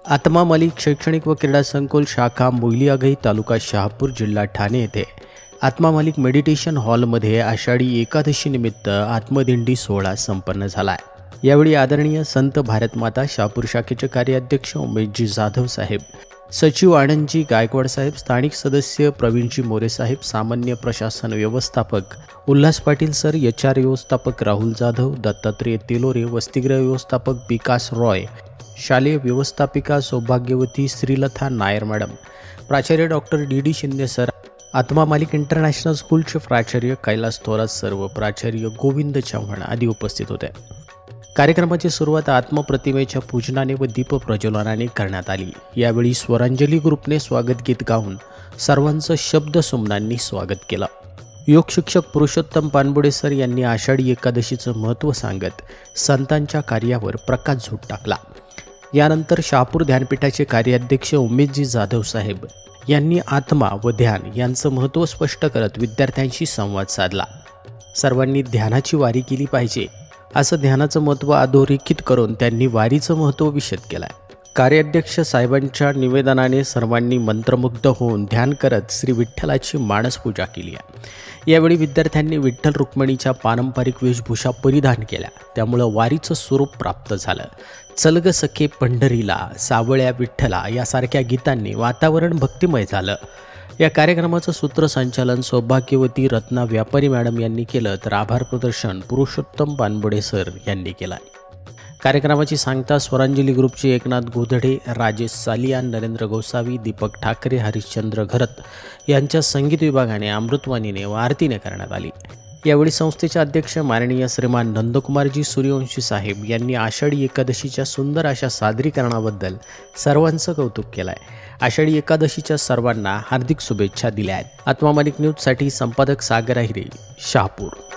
आत्मा मलिक शैक्षणिक व क्रीडा संकुल शाखा मोइलियागही तालुका शहापूर जिल्हा ठाणे येथे आत्मा मलिक मेडिटेशन हॉलमध्ये आषाढी एकादशी निमित्त आत्मदिंडी सोहळा संपन्न झाला आहे। यावेळी आदरणीय संत भारतमाता शहापूर शाखेचे कार्याध्यक्ष उमेशजी जाधव साहेब, सचिव आनंदजी गायकवाड साहेब, स्थानिक सदस्य प्रवीणजी मोरे साहेब, सामान्य प्रशासन व्यवस्थापक उल्हास पाटील सर, एचआर व्यवस्थापक राहुल जाधव, दत्तात्रेय तेलोरे, वसतिगृह व्यवस्थापक विकास रॉय, शालेय व्यवस्थापिका सौभाग्यवती श्रीलता नायर मॅडम, प्राचार्य डॉक्टर डी शिंदे सर, आत्मा मलिक इंटरनॅशनल स्कूलचे प्राचार्य कैलास थोरात सर व प्राचार्य गोविंद चव्हाण आदी उपस्थित होते। कार्यक्रमाची सुरुवात आत्मप्रतिमेच्या पूजनाने व दीप प्रज्वलनाने करण्यात आली। यावेळी स्वरांजली ग्रुपने स्वागत गीत गाऊन सर्वांचं शब्द सुमनांनी स्वागत केलं। योग शिक्षक पुरुषोत्तम पानबुडे सर यांनी आषाढी एकादशीचं महत्त्व सांगत संतांच्या कार्यावर प्रकाशझोत टाकला। यानंतर शहापूर ध्यानपीठाचे कार्याध्यक्ष उमेशजी जाधव साहेब यांनी आत्मा व ध्यान यांचं महत्त्व स्पष्ट करत विद्यार्थ्यांशी संवाद साधला। सर्वांनी ध्यानाची वारी केली पाहिजे असं ध्यानाचं महत्त्व अधोरेखित करून त्यांनी वारीचं महत्त्व विशद केलं। कार्याध्यक्ष साहेबांच्या निवेदनाने सर्वांनी मंत्रमुग्ध होऊन ध्यान करत श्री विठ्ठलाची मानसपूजा केली आहे। यावेळी विद्यार्थ्यांनी विठ्ठल रुक्मिणीच्या पारंपरिक वेशभूषा परिधान केल्या, त्यामुळं वारीचं स्वरूप प्राप्त झालं। चल ग सखे पंढरीला, सावळ्या विठ्ठला यासारख्या गीतांनी वातावरण भक्तिमय झालं। या कार्यक्रमाचं सूत्रसंचालन सौभाग्यवती रत्ना व्यापारी मॅडम यांनी केलं, तर आभार प्रदर्शन पुरुषोत्तम पानबुडे सर यांनी केलं। कार्यक्रमाची सांगता स्वरांजली ग्रुपचे एकनाथ गोधडे, राजेश सालियान, नरेंद्र गोसावी, दीपक ठाकरे, हरिश्चंद्र घरत यांच्या संगीत विभागाने अमृतवाणीने व आरतीने करण्यात आली। यावेळी संस्थेचे अध्यक्ष माननीय श्रीमान नंदकुमारजी सूर्यवंशी साहेब यांनी आषाढी एकादशीच्या सुंदर अशा सादरीकरणाबद्दल सर्वांचं कौतुक केलं आहे। आषाढी एकादशीच्या सर्वांना हार्दिक शुभेच्छा दिल्या आहेत। आत्मा मलिक न्यूजसाठी संपादक सागर अहिरे, शहापूर।